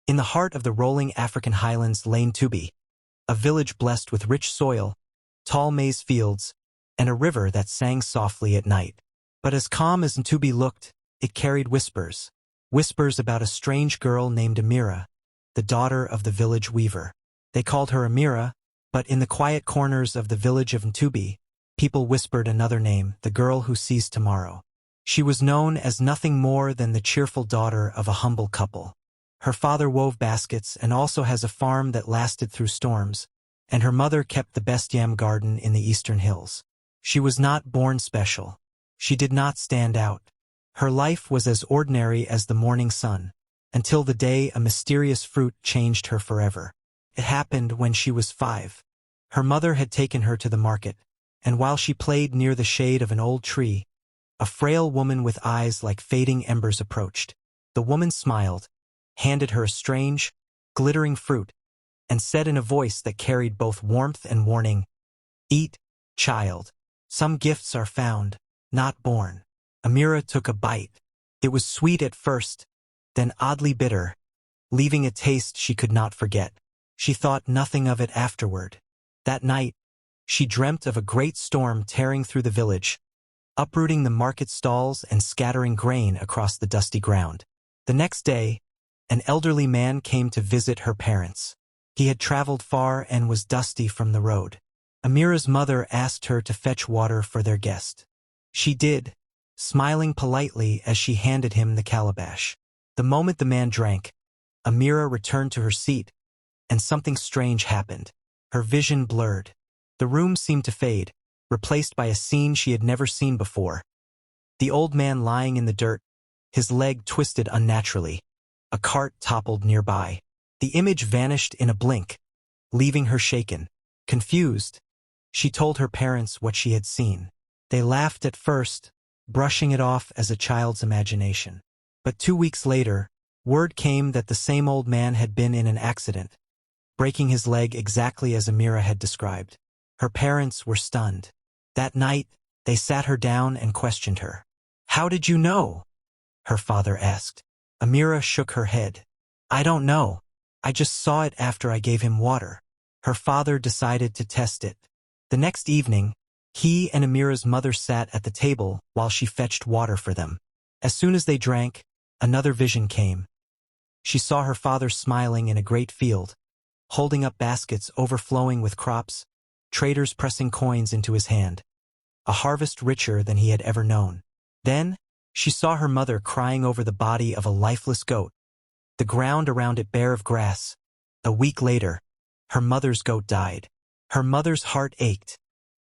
In the heart of the rolling African highlands lay Ntubi, a village blessed with rich soil, tall maize fields, and a river that sang softly at night. But as calm as Ntubi looked, it carried whispers. Whispers about a strange girl named Amira, the daughter of the village weaver. They called her Amira, but in the quiet corners of the village of Ntubi, people whispered another name, the girl who sees tomorrow. She was known as nothing more than the cheerful daughter of a humble couple. Her father wove baskets and also has a farm that lasted through storms, and her mother kept the best yam garden in the eastern hills. She was not born special. She did not stand out. Her life was as ordinary as the morning sun, until the day a mysterious fruit changed her forever. It happened when she was 5. Her mother had taken her to the market, and while she played near the shade of an old tree, a frail woman with eyes like fading embers approached. The woman smiled, handed her a strange, glittering fruit, and said in a voice that carried both warmth and warning, "Eat, child. Some gifts are found, not born." Amira took a bite. It was sweet at first, then oddly bitter, leaving a taste she could not forget. She thought nothing of it afterward. That night, she dreamt of a great storm tearing through the village, uprooting the market stalls and scattering grain across the dusty ground. The next day, an elderly man came to visit her parents. He had traveled far and was dusty from the road. Amira's mother asked her to fetch water for their guest. She did, smiling politely as she handed him the calabash. The moment the man drank, Amira returned to her seat, and something strange happened. Her vision blurred. The room seemed to fade, replaced by a scene she had never seen before. The old man lying in the dirt, his leg twisted unnaturally. A cart toppled nearby. The image vanished in a blink, leaving her shaken, confused. She told her parents what she had seen. They laughed at first, brushing it off as a child's imagination. But 2 weeks later, word came that the same old man had been in an accident, breaking his leg exactly as Amira had described. Her parents were stunned. That night, they sat her down and questioned her. "How did you know?" her father asked. Amira shook her head. "I don't know. I just saw it after I gave him water." Her father decided to test it. The next evening, he and Amira's mother sat at the table while she fetched water for them. As soon as they drank, another vision came. She saw her father smiling in a great field, holding up baskets overflowing with crops, traders pressing coins into his hand, a harvest richer than he had ever known. Then, she saw her mother crying over the body of a lifeless goat, the ground around it bare of grass. A week later, her mother's goat died. Her mother's heart ached,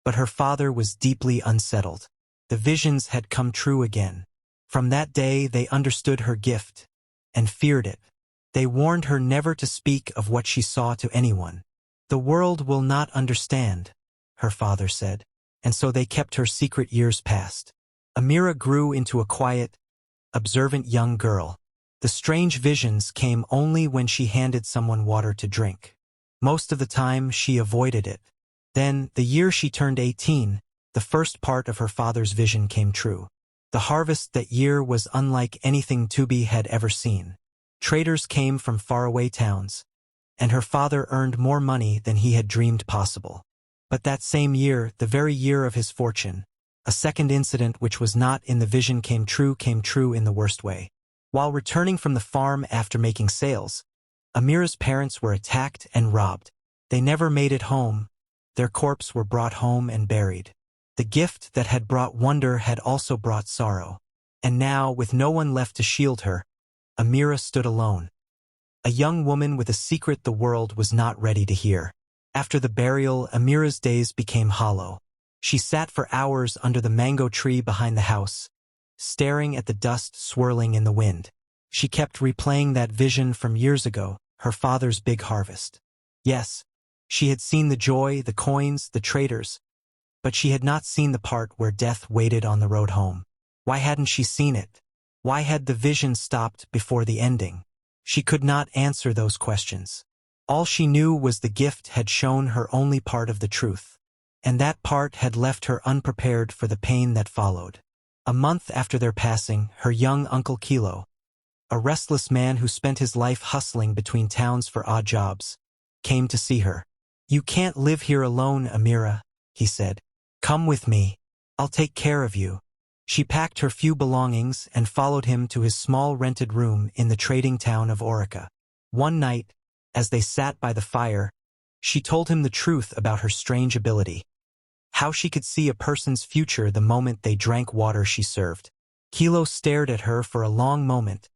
but her father was deeply unsettled. The visions had come true again. From that day they understood her gift and feared it. They warned her never to speak of what she saw to anyone. "The world will not understand," her father said, and so they kept her secret. Years passed. Amira grew into a quiet, observant young girl. The strange visions came only when she handed someone water to drink. Most of the time, she avoided it. Then, the year she turned 18, the first part of her father's vision came true. The harvest that year was unlike anything Ntubi had ever seen. Traders came from faraway towns, and her father earned more money than he had dreamed possible. But that same year, the very year of his fortune, a second incident which was not in the vision came true in the worst way. While returning from the farm after making sales, Amira's parents were attacked and robbed. They never made it home. Their corpses were brought home and buried. The gift that had brought wonder had also brought sorrow. And now, with no one left to shield her, Amira stood alone. A young woman with a secret the world was not ready to hear. After the burial, Amira's days became hollow. She sat for hours under the mango tree behind the house, staring at the dust swirling in the wind. She kept replaying that vision from years ago, her father's big harvest. Yes, she had seen the joy, the coins, the traders, but she had not seen the part where death waited on the road home. Why hadn't she seen it? Why had the vision stopped before the ending? She could not answer those questions. All she knew was the gift had shown her only part of the truth, and that part had left her unprepared for the pain that followed. A month after their passing, her young uncle Kilo, a restless man who spent his life hustling between towns for odd jobs, came to see her. "You can't live here alone, Amira," he said. "Come with me. I'll take care of you." She packed her few belongings and followed him to his small rented room in the trading town of Orica. One night, as they sat by the fire, she told him the truth about her strange ability. How she could see a person's future the moment they drank water she served. Kilo stared at her for a long moment.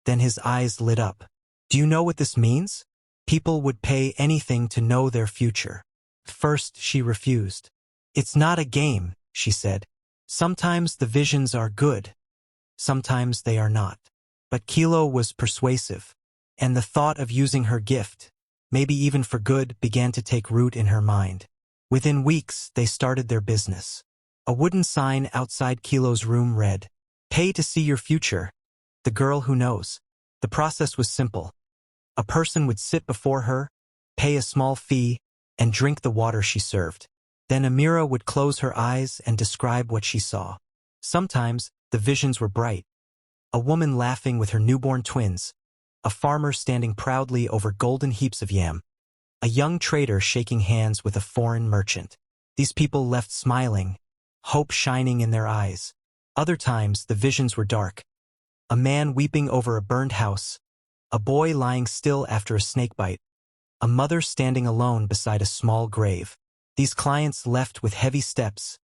Then his eyes lit up. "Do you know what this means? People would pay anything to know their future." First, she refused. "It's not a game," she said. "Sometimes the visions are good. Sometimes they are not." But Kilo was persuasive, and the thought of using her gift, maybe even for good, began to take root in her mind. Within weeks, they started their business. A wooden sign outside Kilo's room read, "Pay to see your future. The girl who knows." The process was simple. A person would sit before her, pay a small fee, and drink the water she served. Then Amira would close her eyes and describe what she saw. Sometimes, the visions were bright. A woman laughing with her newborn twins, a farmer standing proudly over golden heaps of yam, a young trader shaking hands with a foreign merchant. These people left smiling, hope shining in their eyes. Other times, the visions were dark. A man weeping over a burned house, a boy lying still after a snake bite, a mother standing alone beside a small grave. These clients left with heavy steps,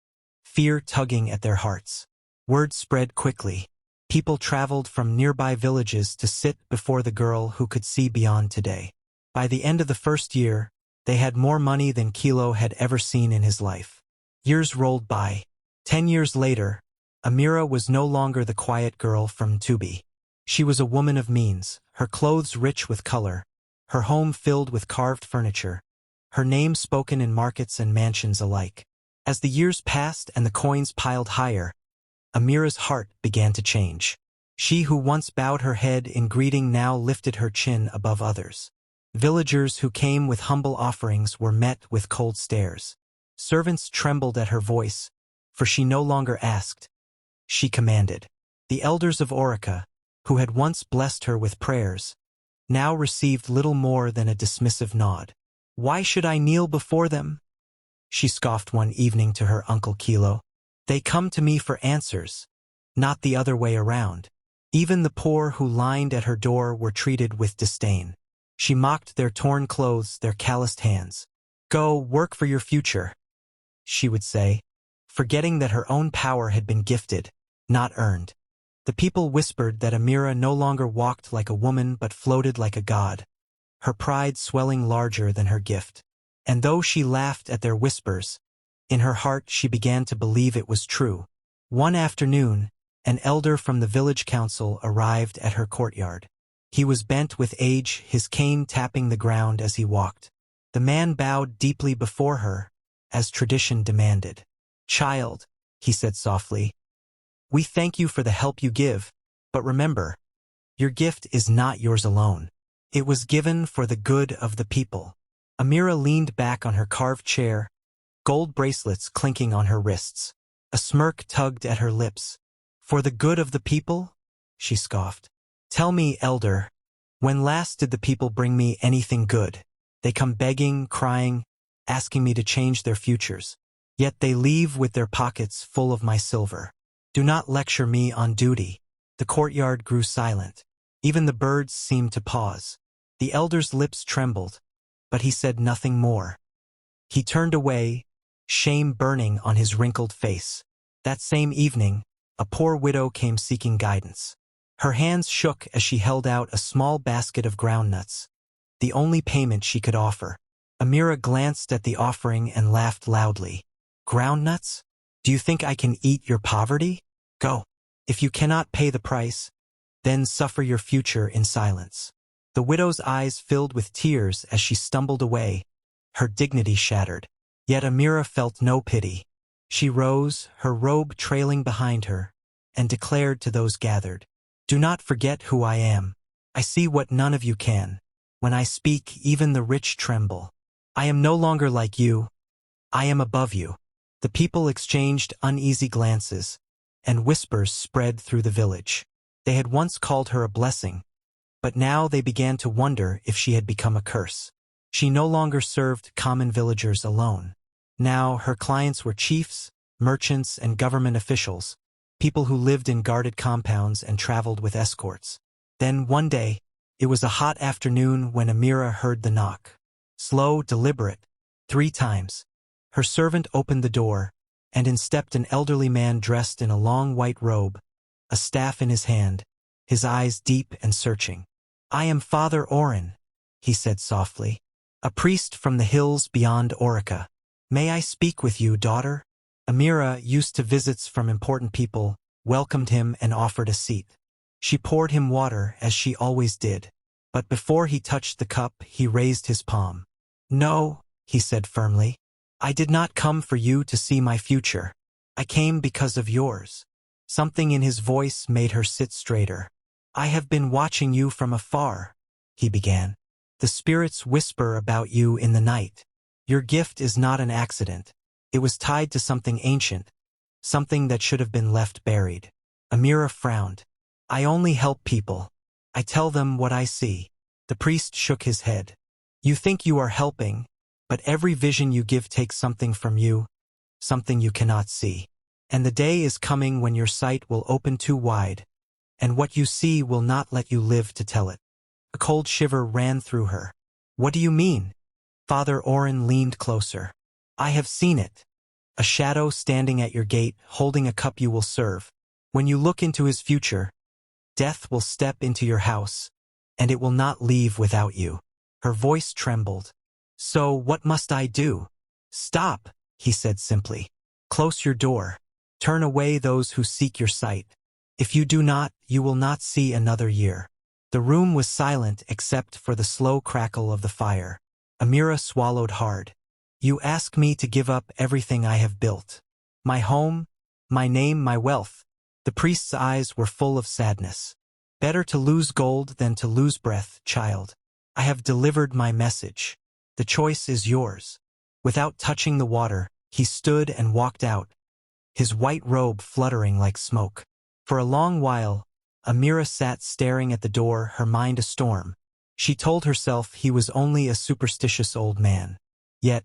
fear tugging at their hearts. Word spread quickly. People traveled from nearby villages to sit before the girl who could see beyond today. By the end of the first year, they had more money than Kilo had ever seen in his life. Years rolled by. 10 years later, Amira was no longer the quiet girl from Tubi. She was a woman of means, her clothes rich with color, her home filled with carved furniture, her name spoken in markets and mansions alike. As the years passed and the coins piled higher, Amira's heart began to change. She who once bowed her head in greeting now lifted her chin above others. Villagers who came with humble offerings were met with cold stares. Servants trembled at her voice, for she no longer asked. She commanded. The elders of Orica, who had once blessed her with prayers, now received little more than a dismissive nod. "Why should I kneel before them?" she scoffed one evening to her uncle Kilo. "They come to me for answers, not the other way around." Even the poor who lined at her door were treated with disdain. She mocked their torn clothes, their calloused hands. "Go, work for your future," she would say, forgetting that her own power had been gifted, not earned. The people whispered that Amira no longer walked like a woman but floated like a god, her pride swelling larger than her gift. And though she laughed at their whispers, in her heart she began to believe it was true. One afternoon, an elder from the village council arrived at her courtyard. He was bent with age, his cane tapping the ground as he walked. The man bowed deeply before her, as tradition demanded. "Child," he said softly, "we thank you for the help you give, but remember, your gift is not yours alone. It was given for the good of the people." Amira leaned back on her carved chair, gold bracelets clinking on her wrists. A smirk tugged at her lips. "For the good of the people?" she scoffed. "Tell me, elder, when last did the people bring me anything good? They come begging, crying, asking me to change their futures. Yet they leave with their pockets full of my silver. Do not lecture me on duty." The courtyard grew silent. Even the birds seemed to pause. The elder's lips trembled, but he said nothing more. He turned away, shame burning on his wrinkled face. That same evening, a poor widow came seeking guidance. Her hands shook as she held out a small basket of groundnuts, the only payment she could offer. Amira glanced at the offering and laughed loudly. "Groundnuts? Do you think I can eat your poverty? Go. If you cannot pay the price, then suffer your future in silence." The widow's eyes filled with tears as she stumbled away, her dignity shattered. Yet Amira felt no pity. She rose, her robe trailing behind her, and declared to those gathered, "Do not forget who I am. I see what none of you can. When I speak, even the rich tremble. I am no longer like you. I am above you." The people exchanged uneasy glances, and whispers spread through the village. They had once called her a blessing, but now they began to wonder if she had become a curse. She no longer served common villagers alone. Now her clients were chiefs, merchants, and government officials, people who lived in guarded compounds and traveled with escorts. Then one day, it was a hot afternoon when Amira heard the knock. Slow, deliberate, 3 times. Her servant opened the door, and in stepped an elderly man dressed in a long white robe, a staff in his hand, his eyes deep and searching. "I am Father Orin," he said softly, "a priest from the hills beyond Orica. May I speak with you, daughter?" Amira, used to visits from important people, welcomed him and offered a seat. She poured him water as she always did, but before he touched the cup he raised his palm. "No," he said firmly, "I did not come for you to see my future. I came because of yours." Something in his voice made her sit straighter. "I have been watching you from afar," he began. "The spirits whisper about you in the night. Your gift is not an accident. It was tied to something ancient, something that should have been left buried." Amira frowned. "I only help people. I tell them what I see." The priest shook his head. "You think you are helping, but every vision you give takes something from you, something you cannot see. And the day is coming when your sight will open too wide, and what you see will not let you live to tell it." A cold shiver ran through her. "What do you mean?" Father Orin leaned closer. "I have seen it. A shadow standing at your gate, holding a cup you will serve. When you look into his future, death will step into your house, and it will not leave without you." Her voice trembled. "So what must I do?" "Stop," he said simply. "Close your door. Turn away those who seek your sight. If you do not, you will not see another year." The room was silent except for the slow crackle of the fire. Amira swallowed hard. "You ask me to give up everything I have built. My home, my name, my wealth." The priest's eyes were full of sadness. "Better to lose gold than to lose breath, child. I have delivered my message. The choice is yours." Without touching the water, he stood and walked out, his white robe fluttering like smoke. For a long while, Amira sat staring at the door, her mind a storm. She told herself he was only a superstitious old man. Yet,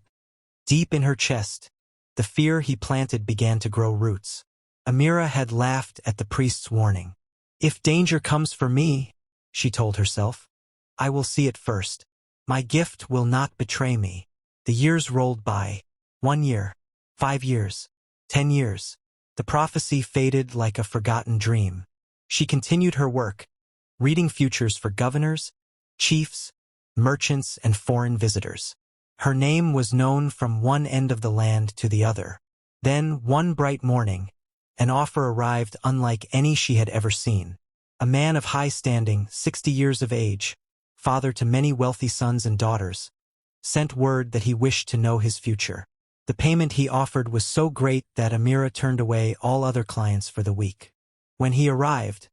deep in her chest, the fear he planted began to grow roots. Amira had laughed at the priest's warning. "If danger comes for me," she told herself, "I will see it first. My gift will not betray me." The years rolled by. 1 year, 5 years, 10 years. The prophecy faded like a forgotten dream. She continued her work, reading futures for governors, chiefs, merchants, and foreign visitors. Her name was known from one end of the land to the other. Then, one bright morning, an offer arrived unlike any she had ever seen. A man of high standing, 60 years of age, father to many wealthy sons and daughters, sent word that he wished to know his future. The payment he offered was so great that Amira turned away all other clients for the week. When he arrived,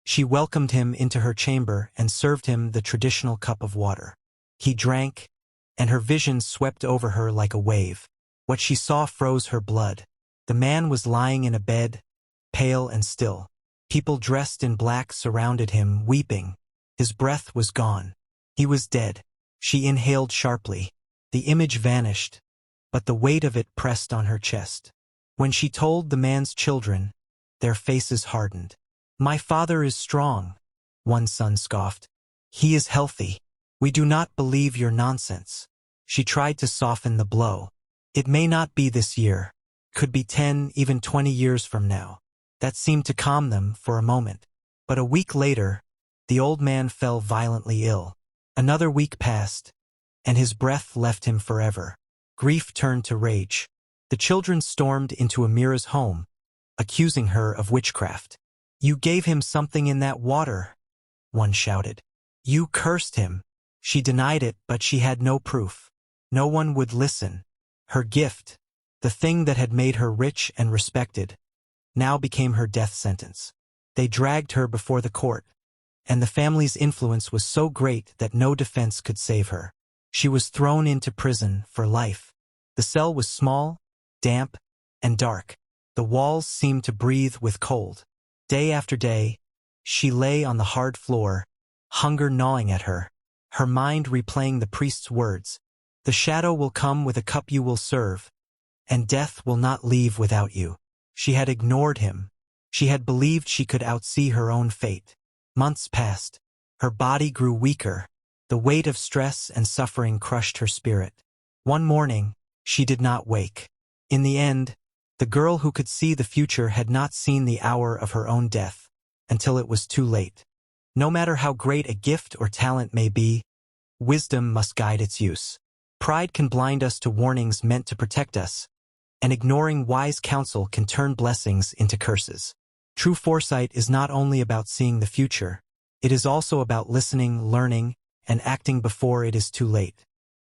she welcomed him into her chamber and served him the traditional cup of water. He drank, and her vision swept over her like a wave. What she saw froze her blood. The man was lying in a bed, pale and still. People dressed in black surrounded him, weeping. His breath was gone. He was dead. She inhaled sharply. The image vanished, but the weight of it pressed on her chest. When she told the man's children, their faces hardened. "My father is strong," one son scoffed. "He is healthy. We do not believe your nonsense." She tried to soften the blow. "It may not be this year. Could be 10, even 20 years from now." That seemed to calm them for a moment. But a week later, the old man fell violently ill. Another week passed, and his breath left him forever. Grief turned to rage. The children stormed into Amira's home, accusing her of witchcraft. "You gave him something in that water," one shouted. "You cursed him." She denied it, but she had no proof. No one would listen. Her gift, the thing that had made her rich and respected, now became her death sentence. They dragged her before the court, and the family's influence was so great that no defense could save her. She was thrown into prison for life. The cell was small, damp, and dark. The walls seemed to breathe with cold. Day after day, She lay on the hard floor, hunger gnawing at her, her mind replaying the priest's words. The shadow will come with a cup you will serve, and death will not leave without you. She had ignored him. She had believed she could outsee her own fate. Months passed. Her body grew weaker. The weight of stress and suffering crushed her spirit. One morning, she did not wake. In the end, the girl who could see the future had not seen the hour of her own death, until it was too late. No matter how great a gift or talent may be, wisdom must guide its use. Pride can blind us to warnings meant to protect us, and ignoring wise counsel can turn blessings into curses. True foresight is not only about seeing the future, it is also about listening, learning, and acting before it is too late.